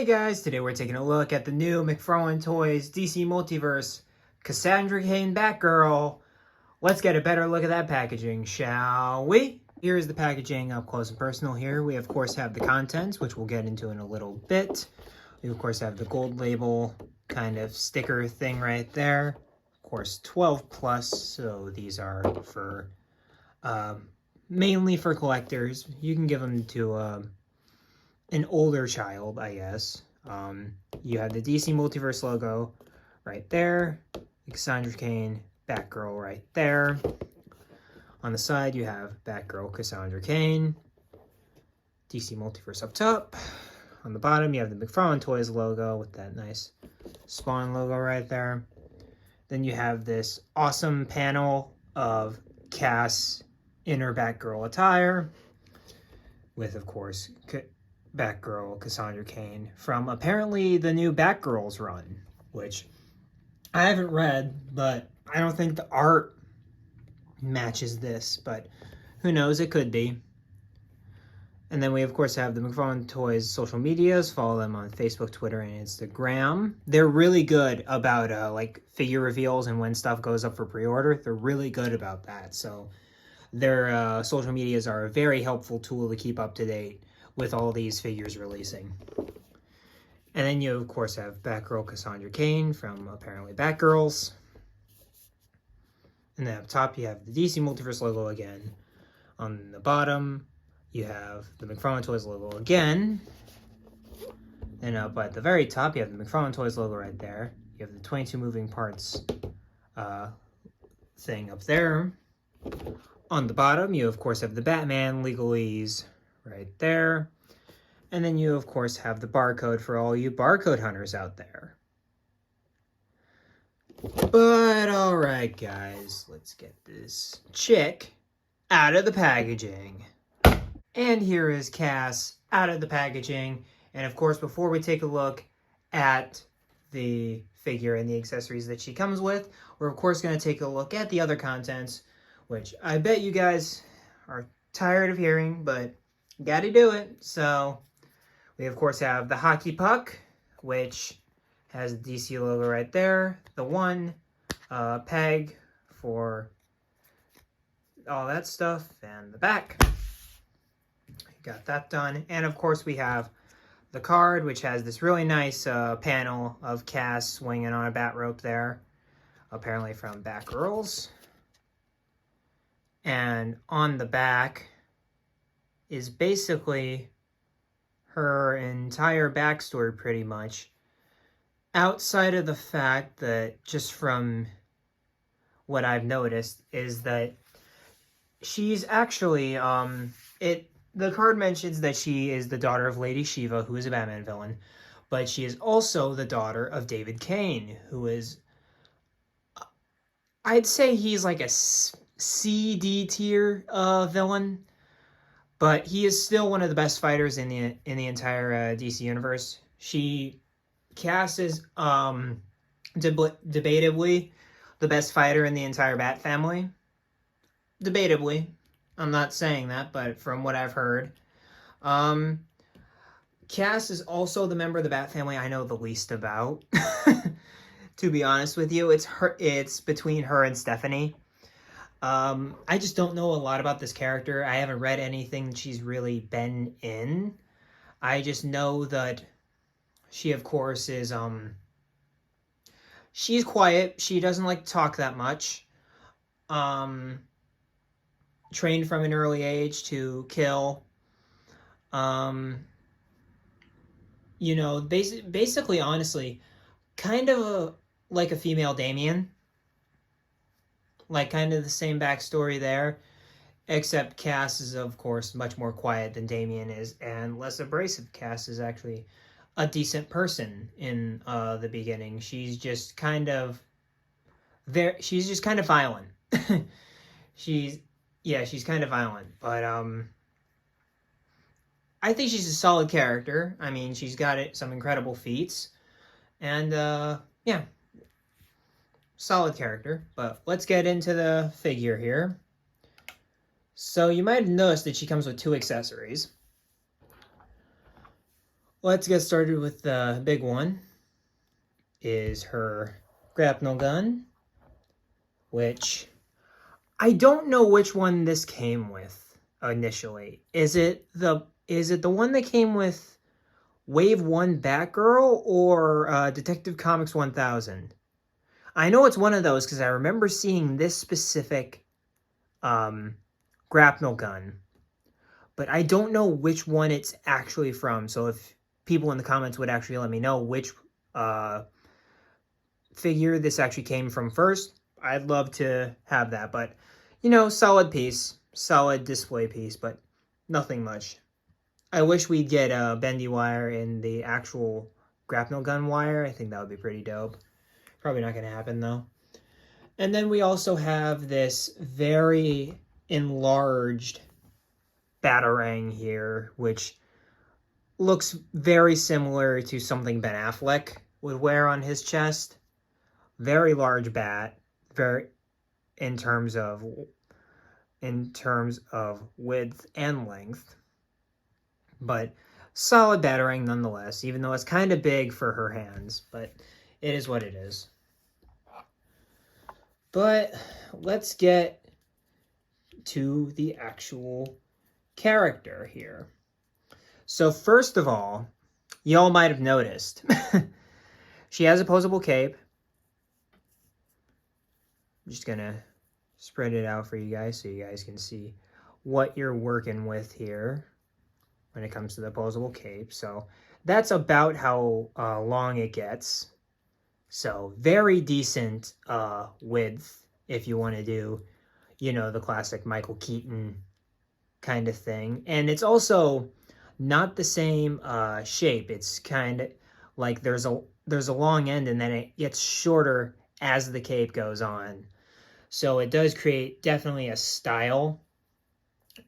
Hey guys, today we're taking a look at the new McFarlane Toys DC Multiverse Cassandra, Cain, Batgirl. Let's get a better look at that packaging, shall we? Here's the packaging up close and personal here. We of course have the contents, which we'll get into in a little bit. We of course have the gold label kind of sticker thing right there. Of course 12 plus, so these are for mainly for collectors. You can give them to an older child, I guess. You have the DC Multiverse logo right there. Cassandra, Cain, Batgirl right there. On the side, you have Batgirl, Cassandra, Cain. DC Multiverse up top. On the bottom, you have the McFarlane Toys logo with that nice Spawn logo right there. Then you have this awesome panel of Cass in her Batgirl attire with, of course, Batgirl, Cassandra, Cain from apparently the new Batgirls run, which I haven't read, but I don't think the art matches this, but who knows, it could be. And then we of course have the McFarlane Toys social medias. Follow them on Facebook, Twitter, and Instagram. They're really good about like figure reveals and when stuff goes up for pre-order. They're really good about that. So their social medias are a very helpful tool to keep up to date with all these figures releasing. And then you of course have Batgirl, Cassandra, Cain from apparently Batgirls. And then up top you have the DC Multiverse logo again. On the bottom you have the McFarlane Toys logo again. And up at the very top you have the McFarlane Toys logo right there. You have the 22 moving parts thing up there. On the bottom you of course have the Batman legalese right there. And then you, of course, have the barcode for all you barcode hunters out there. But, alright, guys, let's get this chick out of the packaging. And here is Cass out of the packaging. And, of course, before we take a look at the figure and the accessories that she comes with, we're, of course, going to take a look at the other contents, which I bet you guys are tired of hearing, but gotta do it. So we of course have the hockey puck, which has the DC logo right there. The one peg for all that stuff, and the back. Got that done. And of course we have the card, which has this really nice panel of Cass swinging on a bat rope there, apparently from Batgirls. And on the back is basically her entire backstory pretty much, outside of the fact that, just from what I've noticed, is that she's actually, the card mentions that she is the daughter of Lady Shiva, who is a Batman villain, but she is also the daughter of David Cain, who is, I'd say he's like a C-D tier villain. But he is still one of the best fighters in the entire DC universe. Cass is debatably the best fighter in the entire Bat family. Debatably. I'm not saying that, but from what I've heard. Cass is also the member of the Bat family I know the least about. To be honest with you, it's between her and Stephanie. I just don't know a lot about this character. I haven't read anything she's really been in. I just know that she, of course, is, she's quiet. She doesn't like to talk that much. Trained from an early age to kill. You know, basically, honestly, kind of like a female Damien. Like, kind of the same backstory there, except Cass is, of course, much more quiet than Damien is, and less abrasive. Cass is actually a decent person in the beginning. She's just kind of she's just kind of violent. she's kind of violent, but I think she's a solid character. I mean, she's got some incredible feats, and yeah. Solid character, but let's get into the figure here. So you might have noticed that she comes with two accessories. Let's get started with the big one, is her grapnel gun, which I don't know which one this came with initially. Is it the one that came with Wave 1 Batgirl or Detective Comics 1000? I know it's one of those because I remember seeing this specific grapnel gun, but I don't know which one it's actually from. So if people in the comments would actually let me know which figure this actually came from first, I'd love to have that. But, you know, solid piece, solid display piece, but nothing much. I wish we'd get a bendy wire in the actual grapnel gun wire. I think that would be pretty dope. Probably not going to happen, though. And then we also have this very enlarged Batarang here, which looks very similar to something Ben Affleck would wear on his chest. Very large bat, very in terms of width and length, but solid Batarang nonetheless, even though it's kind of big for her hands, but it is what it is. But let's get to the actual character here. So first of all, y'all might have noticed, she has a posable cape. I'm just gonna spread it out for you guys so you guys can see what you're working with here when it comes to the posable cape. So that's about how long it gets. So very decent width if you want to do, you know, the classic Michael Keaton kind of thing. And it's also not the same shape. It's kind of like there's a long end and then it gets shorter as the cape goes on. So it does create definitely a style.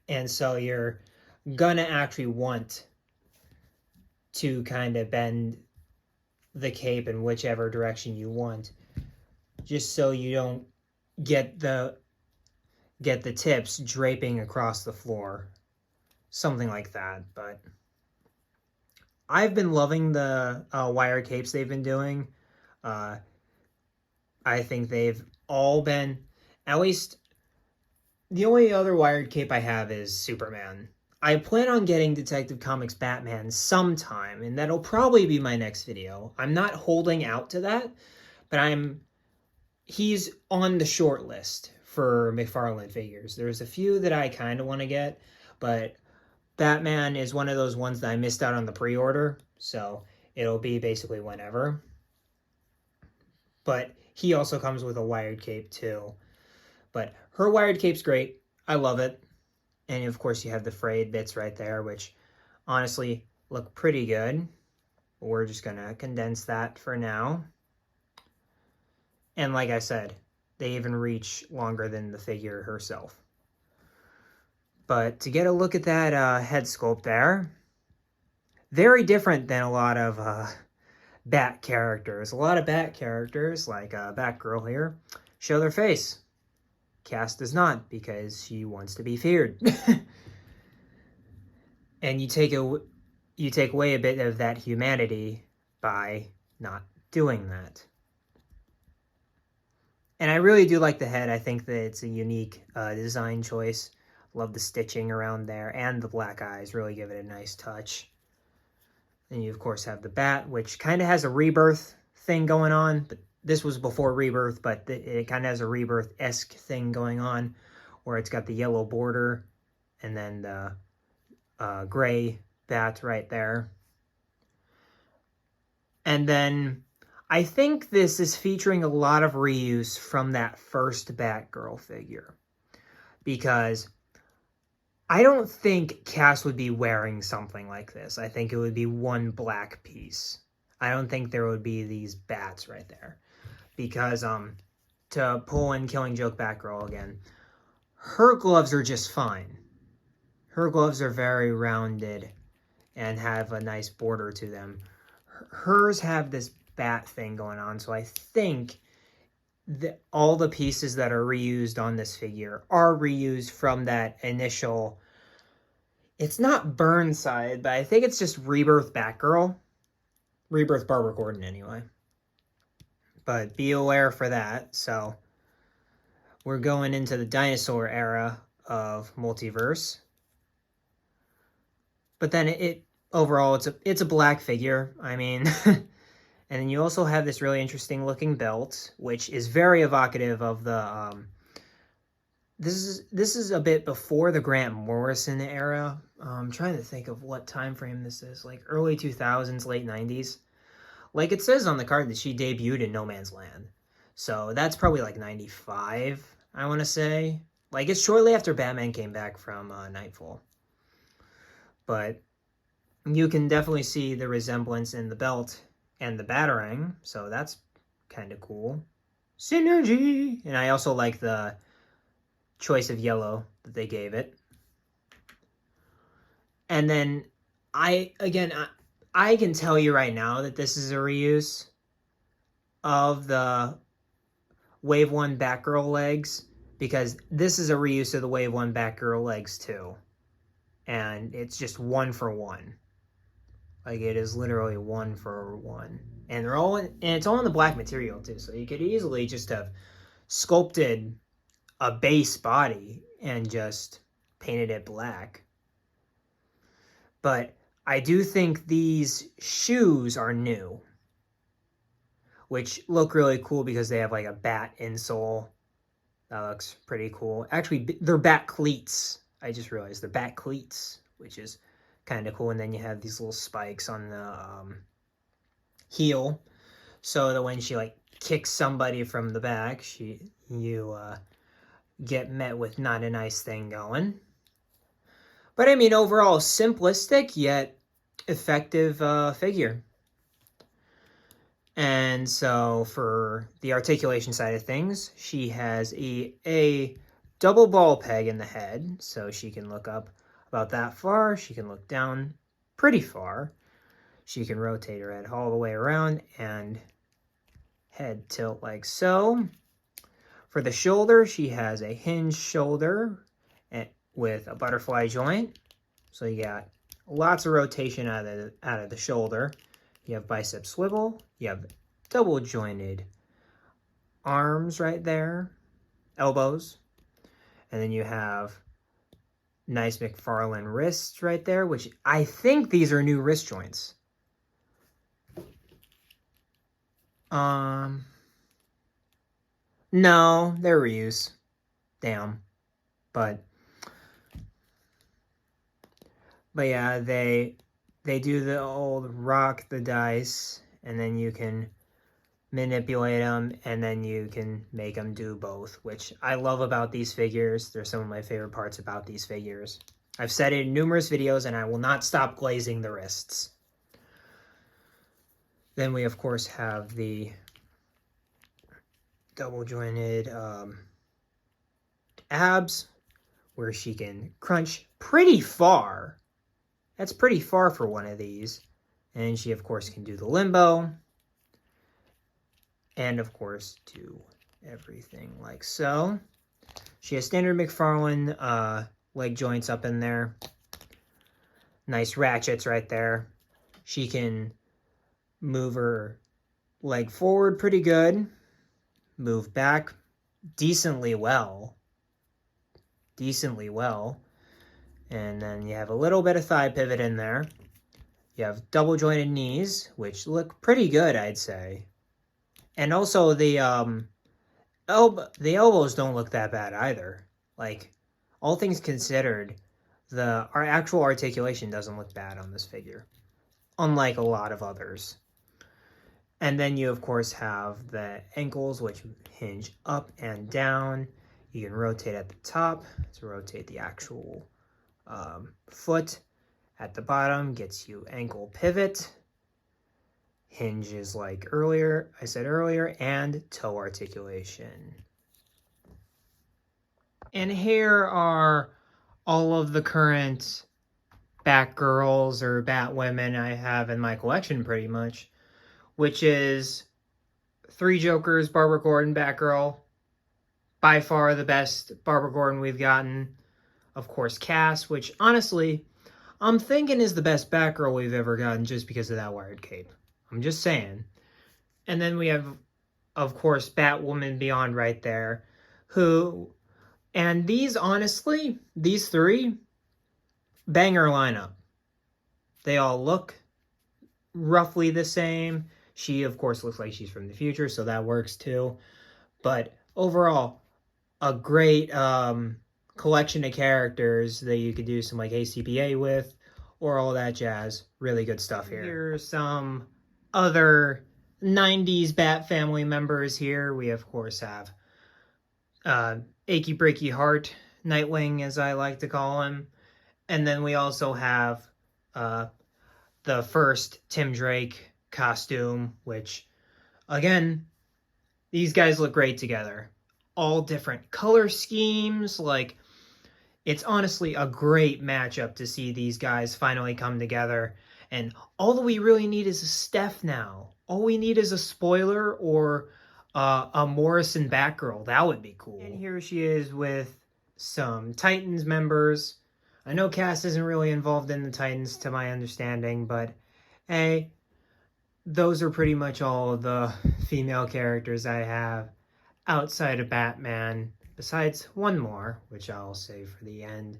And so you're gonna actually want to kind of bend the cape in whichever direction you want, just so you don't get the tips draping across the floor, something like that. But I've been loving the wire capes they've been doing. I think they've all been, at least the only other wired cape I have is Superman. I plan on getting Detective Comics Batman sometime, and that'll probably be my next video. I'm not holding out to that, but he's on the short list for McFarlane figures. There's a few that I kind of want to get, but Batman is one of those ones that I missed out on the pre-order, so it'll be basically whenever. But he also comes with a wired cape too. But her wired cape's great. I love it. And of course you have the frayed bits right there, which honestly look pretty good. We're just going to condense that for now. And like I said, they even reach longer than the figure herself. But to get a look at that head sculpt there, very different than a lot of Bat characters. A lot of Bat characters, like Batgirl here, show their face. Cass does not, because she wants to be feared. And you take away a bit of that humanity by not doing that. And I really do like the head. I think that it's a unique design choice. Love the stitching around there, and the black eyes really give it a nice touch. And you, of course, have the bat, which kind of has a rebirth thing going on, but this was before Rebirth, but it kind of has a Rebirth-esque thing going on, where it's got the yellow border and then the gray bat right there. And then I think this is featuring a lot of reuse from that first Batgirl figure, because I don't think Cass would be wearing something like this. I think it would be one black piece. I don't think there would be these bats right there. Because, to pull in Killing Joke Batgirl again, her gloves are just fine. Her gloves are very rounded and have a nice border to them. Hers have this bat thing going on, so I think that all the pieces that are reused on this figure are reused from that initial It's not Burnside, but I think it's just Rebirth Batgirl. Rebirth Barbara Gordon, anyway. But be aware for that. So we're going into the dinosaur era of Multiverse. But then overall it's a black figure. I mean, and then you also have this really interesting looking belt, which is very evocative of the this is a bit before the Grant Morrison era. I'm trying to think of what time frame this is, like early 2000s, late 90s. Like it says on the card that she debuted in No Man's Land. So that's probably like 95, I want to say. Like it's shortly after Batman came back from Nightfall. But you can definitely see the resemblance in the belt and the Batarang. So that's kind of cool. Synergy! And I also like the choice of yellow that they gave it. And then I can tell you right now that this is a reuse of the Wave 1 Batgirl legs, because this is a reuse of the Wave 1 Batgirl legs too. And it's just 1-for-1. Like it is literally 1-for-1. And it's all in the black material too, so you could easily just have sculpted a base body and just painted it black. But I do think these shoes are new, which look really cool because they have like a bat insole. That looks pretty cool. Actually, they're bat cleats. I just realized they're bat cleats, which is kind of cool. And then you have these little spikes on the heel, so that when she like kicks somebody from the back, you get met with not a nice thing going. But I mean, overall, simplistic yet effective figure. And so for the articulation side of things, she has a double ball peg in the head, so she can look up about that far. She can look down pretty far. She can rotate her head all the way around and head tilt like so. For the shoulder, she has a hinged shoulder with a butterfly joint. So you got lots of rotation out of the shoulder. You have bicep swivel. You have double jointed arms right there, elbows. And then you have nice McFarlane wrists right there, which I think these are new wrist joints. No, they're reuse. Damn. But yeah, they do the old rock the dice, and then you can manipulate them, and then you can make them do both, which I love about these figures. They're some of my favorite parts about these figures. I've said it in numerous videos, and I will not stop glazing the wrists. Then we, of course, have the double jointed abs, where she can crunch pretty far. That's pretty far for one of these. And she, of course, can do the limbo. And, of course, do everything like so. She has standard McFarlane leg joints up in there. Nice ratchets right there. She can move her leg forward pretty good. Move back decently well. And then you have a little bit of thigh pivot in there. You have double jointed knees, which look pretty good, I'd say. And also the elbows don't look that bad either. Like, all things considered, our actual articulation doesn't look bad on this figure, unlike a lot of others. And then you, of course, have the ankles, which hinge up and down. You can rotate at the top to rotate the actual foot. At the bottom gets you ankle pivot. Hinges like I said earlier, and toe articulation. And here are all of the current Batgirls or Batwomen I have in my collection, pretty much, which is 3 Jokers, Barbara Gordon, Batgirl. By far the best Barbara Gordon we've gotten. Of course, Cass, which honestly, I'm thinking is the best Batgirl we've ever gotten just because of that wired cape. I'm just saying. And then we have, of course, Batwoman Beyond right there, who, and these, honestly, these three, banger lineup. They all look roughly the same. She, of course, looks like she's from the future, so that works too. But overall, a great collection of characters that you could do some like ACPA with or all that jazz. Really good stuff here. Here's some other 90s Bat family members here. We, of course, have Achy Breaky Heart, Nightwing, as I like to call him. And then we also have the first Tim Drake costume, which, again, these guys look great together. All different color schemes. Like, it's honestly a great matchup to see these guys finally come together. And all that we really need is a Steph now. All we need is a spoiler or a Morrison Batgirl. That would be cool. And here she is with some Titans members. I know Cass isn't really involved in the Titans to my understanding, but hey, those are pretty much all the female characters I have outside of Batman, besides one more, which I'll save for the end.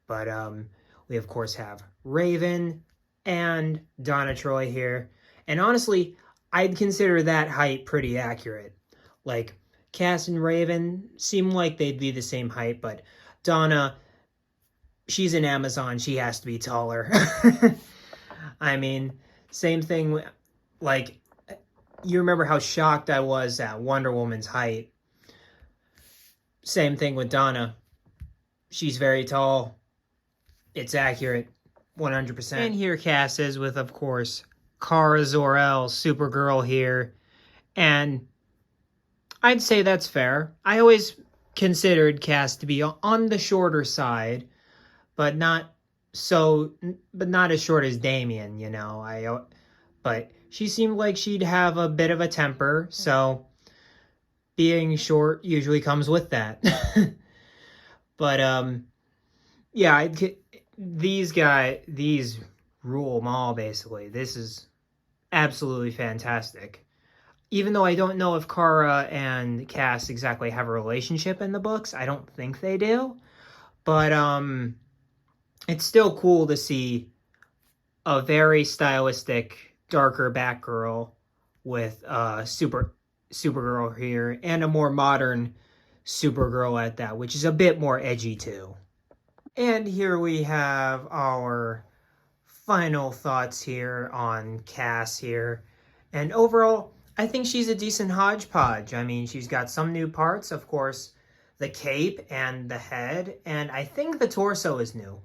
But we, of course, have Raven and Donna Troy here. And honestly, I'd consider that height pretty accurate. Like, Cass and Raven seem like they'd be the same height, but Donna, she's an Amazon. She has to be taller. I mean, same thing, like, you remember how shocked I was at Wonder Woman's height. Same thing with Donna. She's very tall. It's accurate, 100%. And here Cass is with, of course, Kara Zor-El, Supergirl here. And I'd say that's fair. I always considered Cass to be on the shorter side, but not as short as Damian, you know. But she seemed like she'd have a bit of a temper, so being short usually comes with that. But yeah, these rule them all, basically. This is absolutely fantastic. Even though I don't know if Kara and Cass exactly have a relationship in the books, I don't think they do. But it's still cool to see a very stylistic, darker Batgirl with Supergirl here, and a more modern Supergirl at that, which is a bit more edgy too. And here we have our final thoughts here on Cass here. And overall, I think she's a decent hodgepodge. I mean, she's got some new parts, of course, the cape and the head, and I think the torso is new.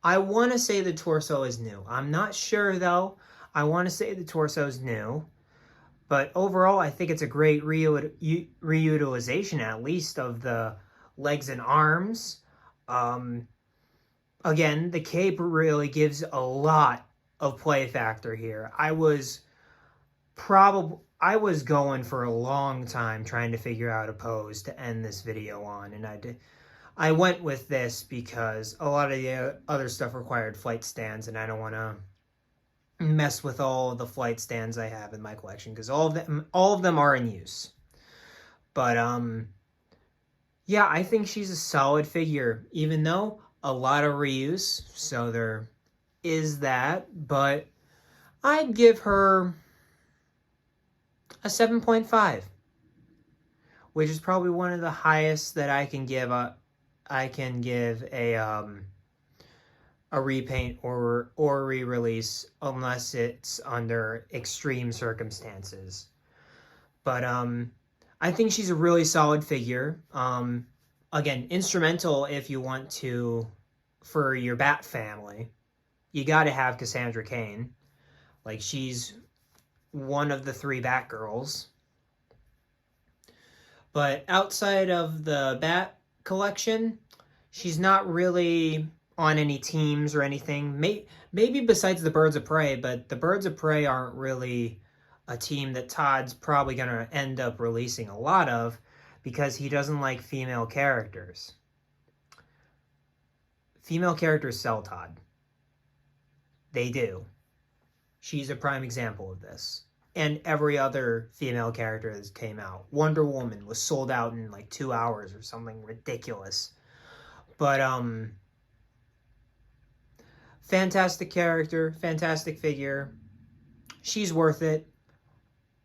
I want to say the torso is new. I'm not sure, though. I want to say the torso is new. But overall, I think it's a great reutilization, at least, of the legs and arms. Again, the cape really gives a lot of play factor here. I was going for a long time trying to figure out a pose to end this video on, and I went with this because a lot of the other stuff required flight stands, and I don't want to mess with all the flight stands I have in my collection, because all of them are in use. But yeah, I think she's a solid figure, even though a lot of reuse, so there is that. But I'd give her a 7.5, which is probably one of the highest that I can give a repaint or re-release, unless it's under extreme circumstances. But I think she's a really solid figure. Again, instrumental if you want to, for your Bat family. You got to have Cassandra Cain. Like, she's one of the 3 Batgirls. But outside of the Bat collection, she's not really on any teams or anything. Maybe besides the Birds of Prey, but the Birds of Prey aren't really a team that Todd's probably going to end up releasing a lot of, because he doesn't like female characters. Female characters sell, Todd. They do. She's a prime example of this. And every other female character that came out. Wonder Woman was sold out in like 2 hours or something ridiculous. But, fantastic character, fantastic figure. She's worth it.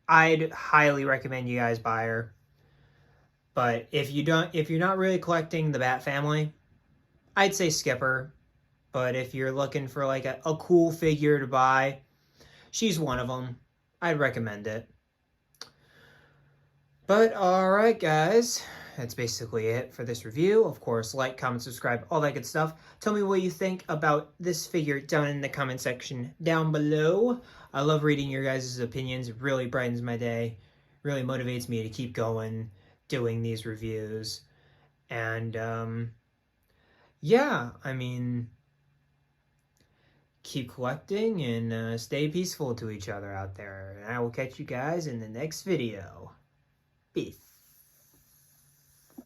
I'd highly recommend you guys buy her. But if you're not really collecting the Bat family, I'd say skip her. But if you're looking for like a cool figure to buy, she's one of them. I'd recommend it. But alright guys, that's basically it for this review. Of course, like, comment, subscribe, all that good stuff. Tell me what you think about this figure down in the comment section down below. I love reading your guys' opinions. It really brightens my day. Really motivates me to keep going, doing these reviews. And, yeah, I mean, keep collecting and stay peaceful to each other out there. And I will catch you guys in the next video. Peace.